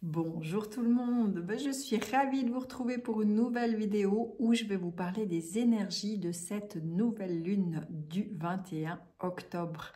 Bonjour tout le monde, je suis ravie de vous retrouver pour une nouvelle vidéo où je vais vous parler des énergies de cette nouvelle lune du 21 octobre.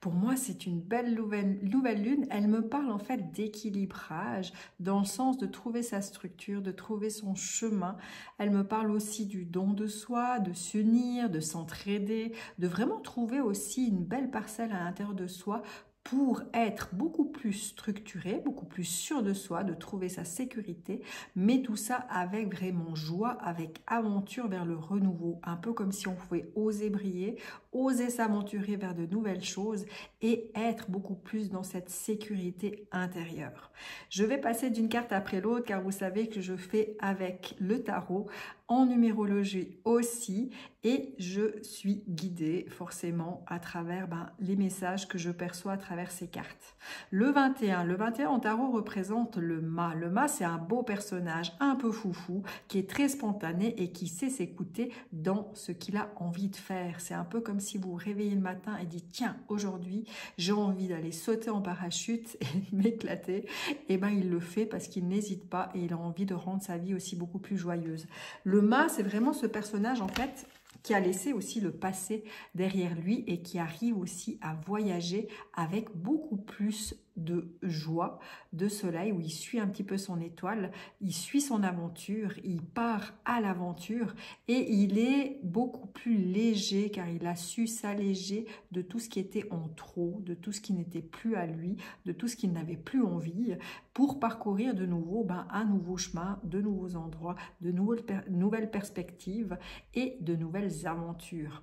Pour moi, c'est une belle nouvelle lune. Elle me parle en fait d'équilibrage dans le sens de trouver sa structure, de trouver son chemin. Elle me parle aussi du don de soi, de s'unir, de s'entraider, de vraiment trouver aussi une belle parcelle à l'intérieur de soi pour être beaucoup plus structuré, beaucoup plus sûr de soi, de trouver sa sécurité, mais tout ça avec vraiment joie, avec aventure vers le renouveau, un peu comme si on pouvait oser briller, oser s'aventurer vers de nouvelles choses et être beaucoup plus dans cette sécurité intérieure. Je vais passer d'une carte après l'autre car vous savez que je fais avec le tarot, en numérologie aussi, et je suis guidée forcément à travers les messages que je perçois à travers ces cartes. Le 21 en tarot représente le mât. Le mât, c'est un beau personnage un peu foufou qui est très spontané et qui sait s'écouter dans ce qu'il a envie de faire. C'est un peu comme si vous vous réveillez le matin et dites tiens, aujourd'hui j'ai envie d'aller sauter en parachute et m'éclater. Et il le fait parce qu'il n'hésite pas et il a envie de rendre sa vie aussi beaucoup plus joyeuse. Le mât, c'est vraiment ce personnage en fait qui a laissé aussi le passé derrière lui et qui arrive aussi à voyager avec beaucoup plus de joie, de soleil, où il suit un petit peu son étoile, il suit son aventure, il part à l'aventure et il est beaucoup plus léger car il a su s'alléger de tout ce qui était en trop, de tout ce qui n'était plus à lui, de tout ce qu'il n'avait plus envie pour parcourir de nouveau un nouveau chemin, de nouveaux endroits, de nouvelles perspectives et de nouvelles aventures.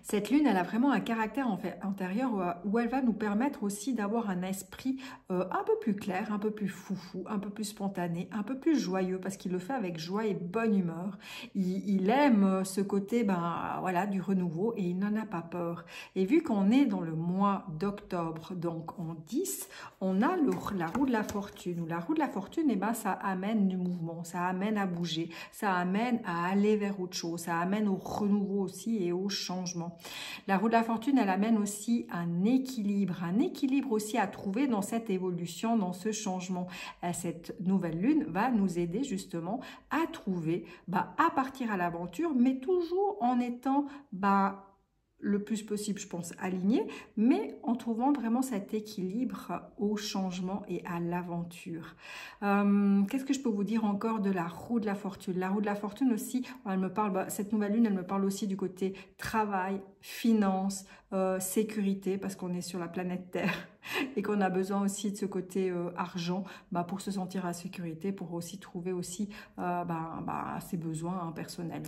Cette lune, elle a vraiment un caractère intérieur où elle va nous permettre aussi d'avoir un esprit un peu plus clair, un peu plus foufou, un peu plus spontané, un peu plus joyeux, parce qu'il le fait avec joie et bonne humeur. Il aime ce côté voilà, du renouveau et il n'en a pas peur. Et vu qu'on est dans le mois d'octobre, donc en 10, on a la roue de la fortune. La roue de la fortune, ça amène du mouvement, ça amène à bouger, ça amène à aller vers autre chose, ça amène au renouveau aussi et au changement. La roue de la fortune, elle amène aussi un équilibre aussi à trouver dans cette évolution, dans ce changement. Cette nouvelle lune va nous aider justement à trouver, à partir à l'aventure, mais toujours en étant le plus possible, je pense, aligné, mais en trouvant vraiment cet équilibre au changement et à l'aventure. Qu'est-ce que je peux vous dire encore de la roue de la fortune? La roue de la fortune aussi, elle me parle, cette nouvelle lune, elle me parle aussi du côté travail, finance, sécurité, parce qu'on est sur la planète Terre et qu'on a besoin aussi de ce côté argent pour se sentir à sécurité, pour aussi trouver aussi ses besoins personnels.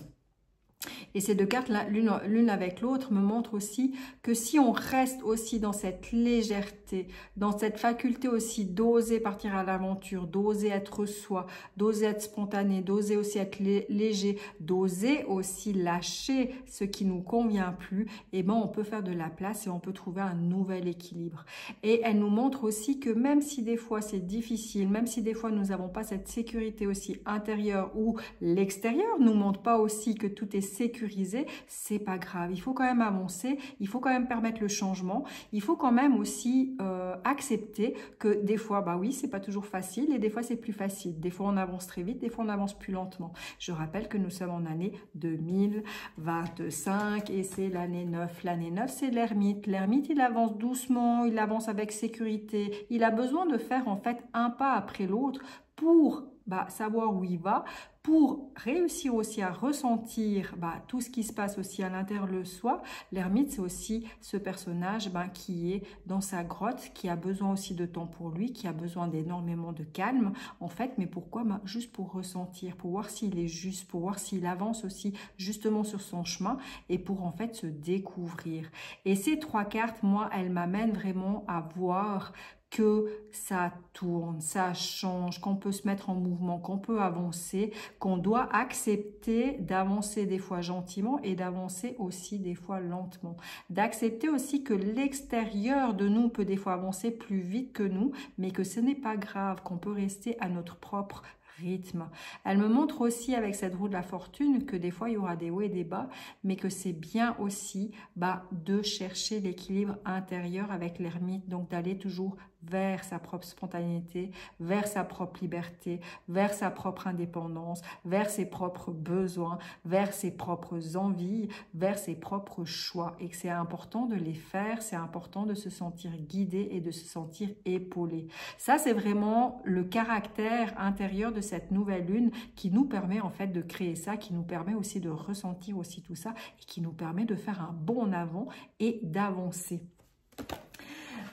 Et ces deux cartes, l'une avec l'autre, me montrent aussi que si on reste aussi dans cette légèreté, dans cette faculté aussi d'oser partir à l'aventure, d'oser être soi, d'oser être spontané, d'oser aussi être léger, d'oser aussi lâcher ce qui nous convient plus, on peut faire de la place et on peut trouver un nouvel équilibre. Et elle nous montre aussi que même si des fois c'est difficile, même si des fois nous n'avons pas cette sécurité aussi intérieure ou l'extérieur nous montre pas aussi que tout est sécurisé, c'est pas grave. Il faut quand même avancer, il faut quand même permettre le changement, il faut quand même aussi accepter que des fois, oui, c'est pas toujours facile et des fois c'est plus facile. Des fois on avance très vite, des fois on avance plus lentement. Je rappelle que nous sommes en année 2025 et c'est l'année 9. L'année 9, c'est l'ermite. L'ermite, il avance doucement, il avance avec sécurité. Il a besoin de faire en fait un pas après l'autre pour savoir où il va, pour réussir aussi à ressentir tout ce qui se passe aussi à l'intérieur de soi. L'ermite, c'est aussi ce personnage qui est dans sa grotte, qui a besoin aussi de temps pour lui, qui a besoin d'énormément de calme, en fait. Mais pourquoi? Juste pour ressentir, pour voir s'il est juste, pour voir s'il avance aussi justement sur son chemin et pour en fait se découvrir. Et ces trois cartes, moi, elles m'amènent vraiment à voir que ça tourne, ça change, qu'on peut se mettre en mouvement, qu'on peut avancer, qu'on doit accepter d'avancer des fois gentiment et d'avancer aussi des fois lentement. D'accepter aussi que l'extérieur de nous peut des fois avancer plus vite que nous, mais que ce n'est pas grave, qu'on peut rester à notre propre rythme. Elle me montre aussi avec cette roue de la fortune que des fois il y aura des hauts et des bas, mais que c'est bien aussi de chercher l'équilibre intérieur avec l'ermite, donc d'aller toujours vers sa propre spontanéité, vers sa propre liberté, vers sa propre indépendance, vers ses propres besoins, vers ses propres envies, vers ses propres choix, et que c'est important de les faire, c'est important de se sentir guidé et de se sentir épaulé. Ça, c'est vraiment le caractère intérieur de cette nouvelle lune qui nous permet en fait de créer ça, qui nous permet aussi de ressentir aussi tout ça et qui nous permet de faire un bond en avant et d'avancer.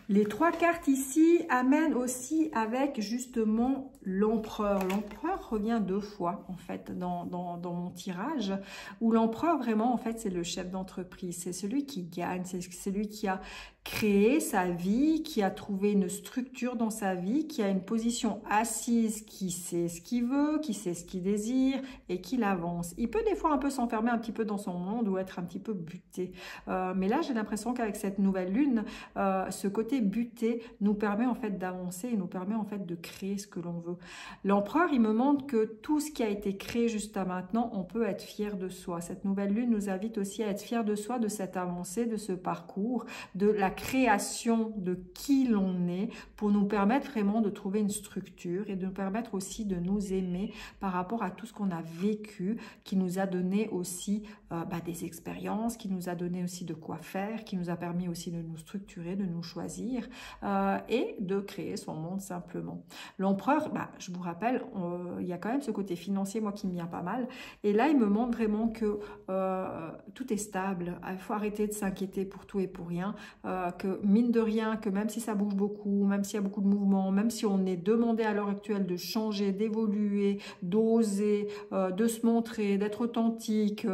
Les 3 cartes ici amènent aussi avec justement l'empereur. L'empereur revient 2 fois en fait dans mon tirage, où l'empereur vraiment en fait c'est le chef d'entreprise, c'est celui qui gagne, c'est celui qui a créé sa vie, qui a trouvé une structure dans sa vie, qui a une position assise, qui sait ce qu'il veut, qui sait ce qu'il désire et qui l'avance. Il peut des fois un peu s'enfermer un petit peu dans son monde ou être un petit peu buté. Mais là, j'ai l'impression qu'avec cette nouvelle lune, ce côté buté nous permet en fait d'avancer et nous permet en fait de créer ce que l'on veut. L'empereur, il me montre que tout ce qui a été créé jusqu'à maintenant, on peut être fier de soi. Cette nouvelle lune nous invite aussi à être fier de soi, de cette avancée, de ce parcours, de la création de qui l'on est pour nous permettre vraiment de trouver une structure et de nous permettre aussi de nous aimer par rapport à tout ce qu'on a vécu, qui nous a donné aussi des expériences, qui nous a donné aussi de quoi faire, qui nous a permis aussi de nous structurer, de nous choisir et de créer son monde simplement. L'empereur, je vous rappelle, il y a quand même ce côté financier, moi qui me vient pas mal, et là il me montre vraiment que tout est stable, il faut arrêter de s'inquiéter pour tout et pour rien, que mine de rien, que même si ça bouge beaucoup, même s'il y a beaucoup de mouvements, même si on est demandé à l'heure actuelle de changer, d'évoluer, d'oser, de se montrer, d'être authentique,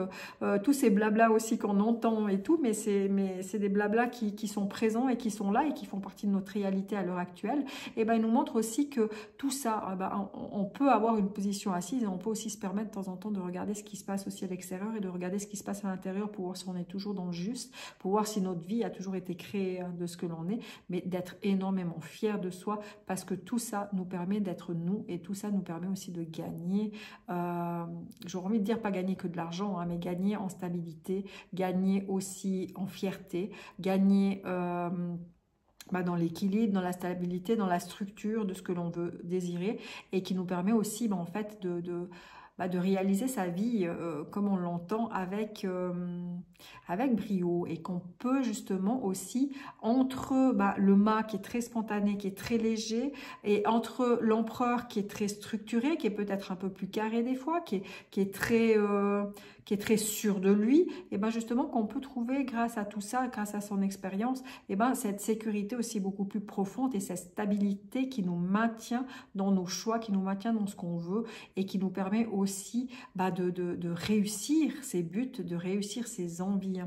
tous ces blablas aussi qu'on entend et tout, mais c'est des blablas qui sont présents et qui sont là et qui font partie de notre réalité à l'heure actuelle. Et il nous montre aussi que tout ça, on peut avoir une position assise et on peut aussi se permettre de temps en temps de regarder ce qui se passe aussi à l'extérieur et de regarder ce qui se passe à l'intérieur pour voir si on est toujours dans le juste, pour voir si notre vie a toujours été créée de ce que l'on est, mais d'être énormément fier de soi parce que tout ça nous permet d'être nous et tout ça nous permet aussi de gagner, j'aurais envie de dire pas gagner que de l'argent, mais gagner en stabilité, gagner aussi en fierté, gagner dans l'équilibre, dans la stabilité, dans la structure de ce que l'on veut désirer et qui nous permet aussi en fait de réaliser sa vie comme on l'entend avec brio et qu'on peut justement aussi entre le mât qui est très spontané, qui est très léger et entre l'empereur qui est très structuré, qui est peut-être un peu plus carré des fois, qui est très sûr de lui, et justement qu'on peut trouver grâce à tout ça, grâce à son expérience, cette sécurité aussi beaucoup plus profonde et cette stabilité qui nous maintient dans nos choix, qui nous maintient dans ce qu'on veut et qui nous permet aussi de réussir ses buts, de réussir ses envies.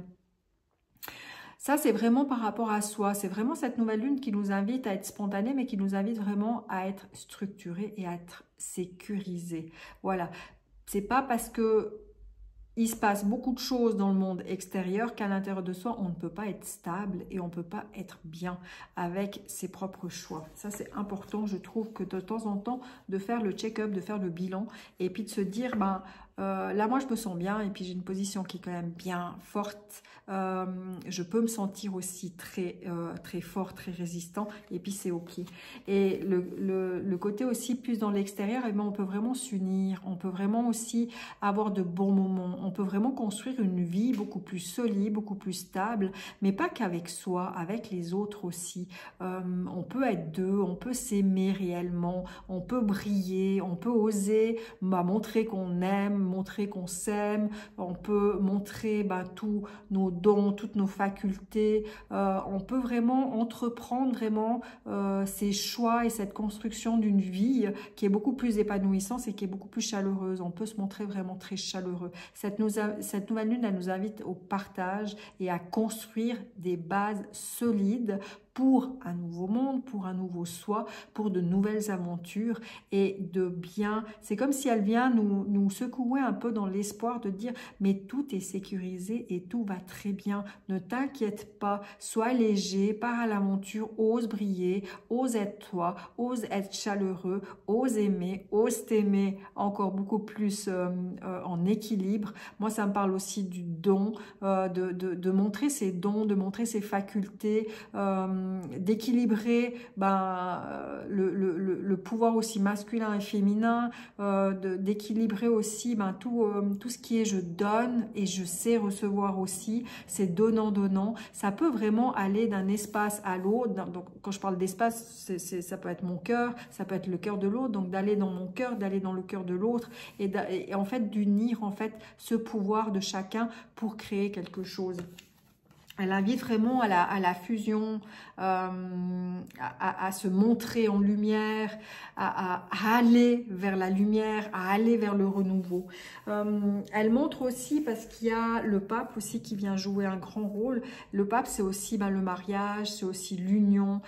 Ça, c'est vraiment par rapport à soi. C'est vraiment cette nouvelle lune qui nous invite à être spontanée, mais qui nous invite vraiment à être structurée et à être sécurisée. Voilà. C'est pas parce que il se passe beaucoup de choses dans le monde extérieur qu'à l'intérieur de soi, on ne peut pas être stable et on ne peut pas être bien avec ses propres choix. Ça, c'est important, je trouve, que de temps en temps, de faire le check-up, de faire le bilan et puis de se dire, là, moi, je me sens bien et puis j'ai une position qui est quand même bien forte. Je peux me sentir aussi très fort, très résistant et puis c'est ok. Et le côté aussi plus dans l'extérieur, on peut vraiment s'unir, on peut vraiment aussi avoir de bons moments, on peut vraiment construire une vie beaucoup plus solide, beaucoup plus stable, mais pas qu'avec soi, avec les autres aussi. On peut être deux, on peut s'aimer réellement, on peut briller, on peut oser montrer qu'on aime, montrer qu'on s'aime, on peut montrer tous nos dons, toutes nos facultés, on peut vraiment entreprendre vraiment ces choix et cette construction d'une vie qui est beaucoup plus épanouissante et qui est beaucoup plus chaleureuse. On peut se montrer vraiment très chaleureux. Cette nouvelle lune, elle nous invite au partage et à construire des bases solides pour un nouveau monde, pour un nouveau soi, pour de nouvelles aventures et de bien. C'est comme si elle vient nous secouer un peu dans l'espoir de dire mais tout est sécurisé et tout va très bien. Ne t'inquiète pas, sois léger, pars à l'aventure, ose briller, ose être toi, ose être chaleureux, ose aimer, ose t'aimer encore beaucoup plus en équilibre. Moi, ça me parle aussi du don, de montrer ses dons, de montrer ses facultés, d'équilibrer le pouvoir aussi masculin et féminin, d'équilibrer aussi tout ce qui est je donne et je sais recevoir aussi, c'est donnant-donnant. Ça peut vraiment aller d'un espace à l'autre. Donc, quand je parle d'espace, ça peut être mon cœur, ça peut être le cœur de l'autre, donc d'aller dans mon cœur, d'aller dans le cœur de l'autre et en fait d'unir en fait ce pouvoir de chacun pour créer quelque chose. Elle invite vraiment à la fusion, à se montrer en lumière, à aller vers la lumière, à aller vers le renouveau. Elle montre aussi, parce qu'il y a le pape aussi qui vient jouer un grand rôle. Le pape, c'est aussi le mariage, c'est aussi l'union,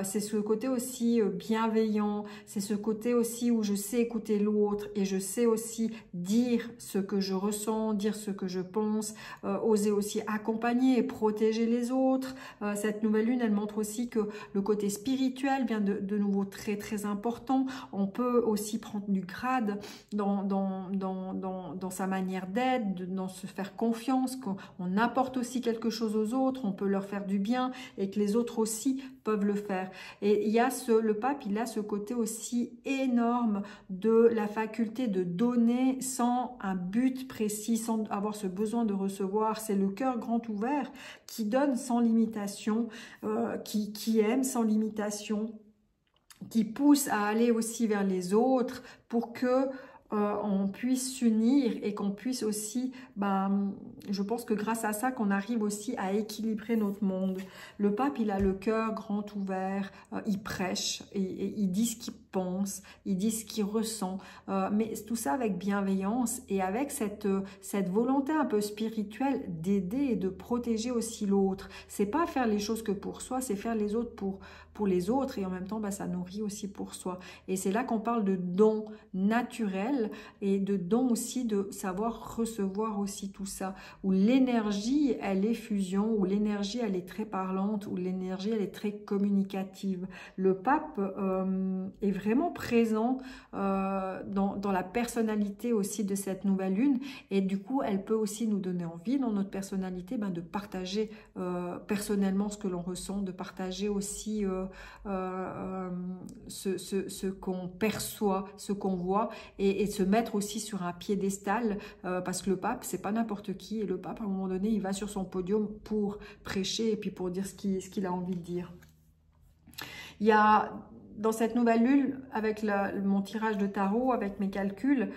c'est ce côté aussi bienveillant, c'est ce côté aussi où je sais écouter l'autre et je sais aussi dire ce que je ressens, dire ce que je pense, oser aussi accompagner et protéger les autres. Cette nouvelle lune, elle montre aussi que le côté spirituel vient de nouveau très très important. On peut aussi prendre du grade dans sa manière d'être, dans se faire confiance, qu'on apporte aussi quelque chose aux autres, on peut leur faire du bien et que les autres aussi peuvent le faire. Et il y a le pape, il a ce côté aussi énorme de la faculté de donner sans un but précis, sans avoir ce besoin de recevoir. C'est le cœur grand ouvert qui donne sans limitation, qui aime sans limitation, qui pousse à aller aussi vers les autres pour que on puisse s'unir et qu'on puisse aussi, je pense que grâce à ça qu'on arrive aussi à équilibrer notre monde. Le pape, il a le cœur grand ouvert, il prêche, et il dit ce qu'il pense, il dit ce qu'il ressent, mais tout ça avec bienveillance et avec cette volonté un peu spirituelle d'aider et de protéger aussi l'autre. C'est pas faire les choses que pour soi, c'est faire les autres pour les autres et en même temps ça nourrit aussi pour soi. Et c'est là qu'on parle de don naturel et de don aussi de savoir recevoir aussi tout ça, où l'énergie elle est fusion, où l'énergie elle est très parlante, où l'énergie elle est très communicative. Le pape est vraiment présent dans la personnalité aussi de cette nouvelle lune et du coup elle peut aussi nous donner envie dans notre personnalité de partager personnellement ce que l'on ressent, de partager aussi ce qu'on perçoit, ce qu'on voit et se mettre aussi sur un piédestal parce que le pape c'est pas n'importe qui et le pape à un moment donné il va sur son podium pour prêcher et puis pour dire ce qu'il a envie de dire. Il y a dans cette nouvelle lune avec mon tirage de tarot, avec mes calculs,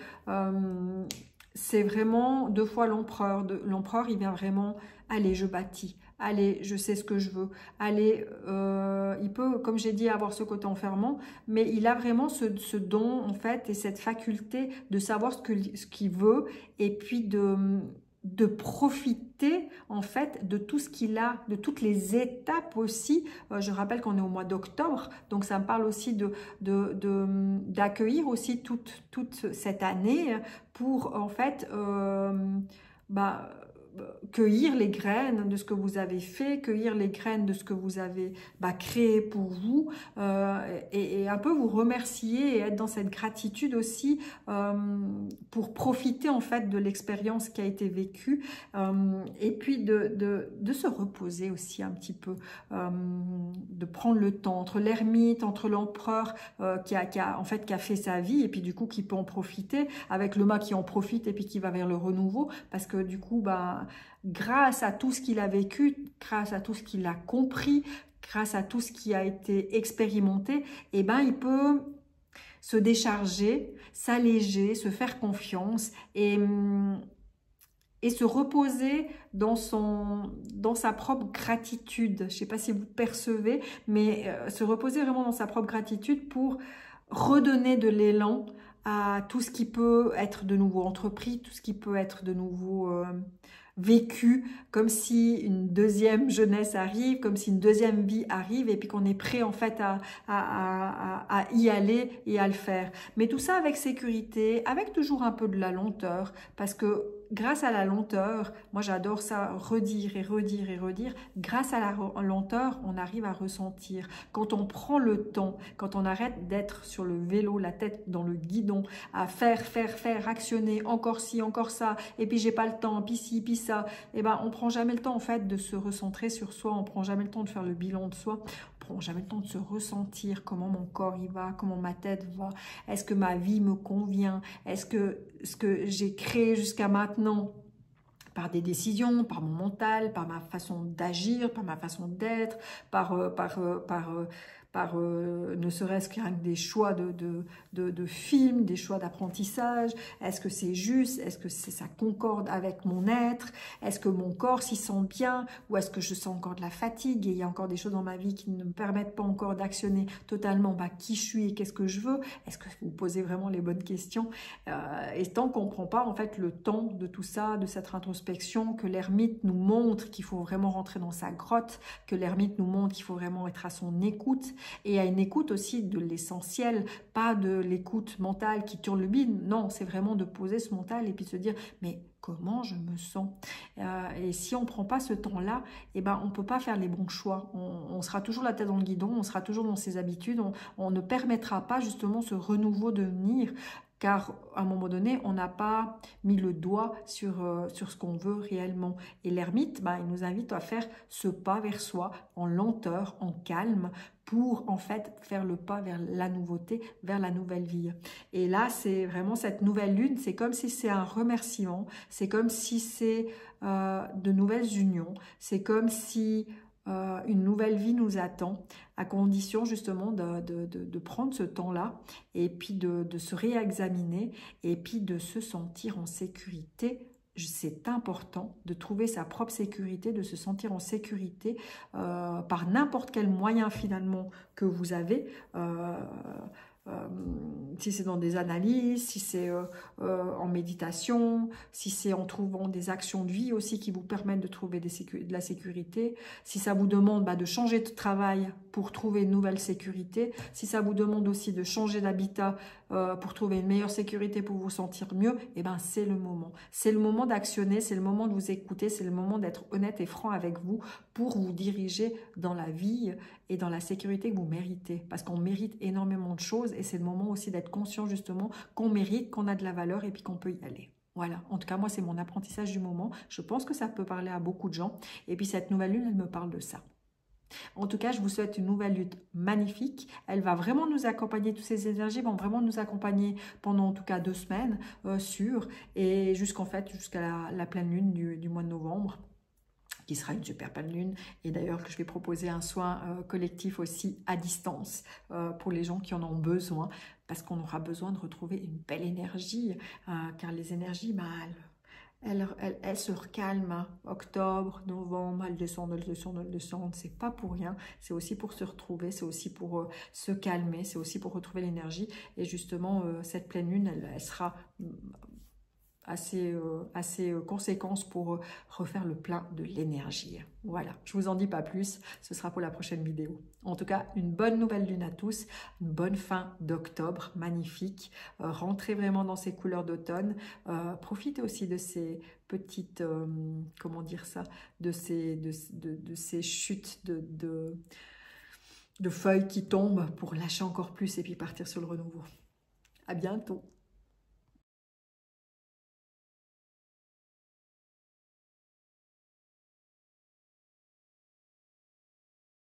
c'est vraiment 2 fois l'empereur. L'empereur il vient vraiment, allez je bâtis. Allez, je sais ce que je veux. Allez, il peut, comme j'ai dit, avoir ce côté enfermant, mais il a vraiment ce don, en fait, et cette faculté de savoir ce qu'il veut, et puis de profiter, en fait, de tout ce qu'il a, de toutes les étapes aussi. Je rappelle qu'on est au mois d'octobre, donc ça me parle aussi d'accueillir aussi toute cette année pour, en fait, cueillir les graines de ce que vous avez fait, cueillir les graines de ce que vous avez créé pour vous et un peu vous remercier et être dans cette gratitude aussi pour profiter en fait de l'expérience qui a été vécue et puis de se reposer aussi un petit peu, de prendre le temps entre l'ermite, entre l'empereur qui a fait sa vie et puis du coup qui peut en profiter, avec le mât qui en profite et puis qui va vers le renouveau parce que du coup grâce à tout ce qu'il a vécu, grâce à tout ce qu'il a compris, grâce à tout ce qui a été expérimenté, il peut se décharger, s'alléger, se faire confiance et se reposer dans sa propre gratitude. Je ne sais pas si vous percevez, mais se reposer vraiment dans sa propre gratitude pour redonner de l'élan à tout ce qui peut être de nouveau entrepris, tout ce qui peut être de nouveau vécu, comme si une deuxième jeunesse arrive, comme si une deuxième vie arrive et puis qu'on est prêt en fait à y aller et à le faire. Mais tout ça avec sécurité, avec toujours un peu de la lenteur, parce que grâce à la lenteur, moi j'adore ça, redire et redire et redire, grâce à la lenteur, on arrive à ressentir. Quand on prend le temps, quand on arrête d'être sur le vélo, la tête dans le guidon, à faire, actionner, encore ci, encore ça, et puis j'ai pas le temps, puis ci, puis ça, et ben on prend jamais le temps en fait de se recentrer sur soi, on prend jamais le temps de faire le bilan de soi, on prend jamais le temps de se ressentir, comment mon corps y va, comment ma tête va, est-ce que ma vie me convient, est-ce que ce que j'ai créé jusqu'à maintenant, par des décisions, par mon mental, par ma façon d'agir, par ma façon d'être, par ne serait-ce qu'un des choix de films, des choix d'apprentissage. Est-ce que c'est juste? Est-ce que ça concorde avec mon être? Est-ce que mon corps s'y sent bien? Ou est-ce que je sens encore de la fatigue et il y a encore des choses dans ma vie qui ne me permettent pas encore d'actionner totalement qui je suis et qu'est-ce que je veux? Est-ce que vous posez vraiment les bonnes questions? Et tant qu'on ne prend pas en fait le temps de tout ça, de cette introspection, que l'ermite nous montre qu'il faut vraiment rentrer dans sa grotte, que l'ermite nous montre qu'il faut vraiment être à son écoute, et à une écoute aussi de l'essentiel, pas de l'écoute mentale qui tourne le bide. Non, c'est vraiment de poser ce mental et puis de se dire mais comment je me sens, et si on ne prend pas ce temps-là, eh ben, on ne peut pas faire les bons choix. On sera toujours la tête dans le guidon, on sera toujours dans ses habitudes, on ne permettra pas justement ce renouveau de venir, car à un moment donné, on n'a pas mis le doigt sur ce qu'on veut réellement. Et l'ermite, il nous invite à faire ce pas vers soi, en lenteur, en calme, pour en fait faire le pas vers la nouveauté, vers la nouvelle vie. Et là, c'est vraiment cette nouvelle lune, c'est comme si c'est un remerciement, c'est comme si c'est de nouvelles unions, c'est comme si une nouvelle vie nous attend, à condition justement de prendre ce temps-là et puis de se réexaminer et puis de se sentir en sécurité. C'est important de trouver sa propre sécurité, de se sentir en sécurité par n'importe quel moyen finalement que vous avez. Si c'est dans des analyses, si c'est en méditation, si c'est en trouvant des actions de vie aussi qui vous permettent de trouver de la sécurité, si ça vous demande de changer de travail pour trouver une nouvelle sécurité, si ça vous demande aussi de changer d'habitat pour trouver une meilleure sécurité, pour vous sentir mieux, eh ben c'est le moment. C'est le moment d'actionner, c'est le moment de vous écouter, c'est le moment d'être honnête et franc avec vous pour vous diriger dans la vie et dans la sécurité que vous méritez. Parce qu'on mérite énormément de choses et c'est le moment aussi d'être conscient justement qu'on mérite, qu'on a de la valeur et puis qu'on peut y aller. Voilà, en tout cas moi c'est mon apprentissage du moment. Je pense que ça peut parler à beaucoup de gens et puis cette nouvelle lune elle me parle de ça. En tout cas, je vous souhaite une nouvelle lune magnifique. Elle va vraiment nous accompagner, toutes ces énergies vont vraiment nous accompagner pendant en tout cas 2 semaines sûres et jusqu'à la pleine lune du mois de novembre, qui sera une super pleine lune, et d'ailleurs que je vais proposer un soin collectif aussi à distance pour les gens qui en ont besoin, parce qu'on aura besoin de retrouver une belle énergie, car les énergies, elles se recalment, octobre, novembre, elles descendent, c'est pas pour rien, c'est aussi pour se retrouver, c'est aussi pour se calmer, c'est aussi pour retrouver l'énergie, et justement cette pleine lune, elle sera assez conséquence pour refaire le plein de l'énergie. Voilà, je vous en dis pas plus, ce sera pour la prochaine vidéo. En tout cas, une bonne nouvelle lune à tous, une bonne fin d'octobre, magnifique. Rentrez vraiment dans ces couleurs d'automne. Profitez aussi de ces petites, comment dire ça, de ces chutes de feuilles qui tombent pour lâcher encore plus et puis partir sur le renouveau. À bientôt.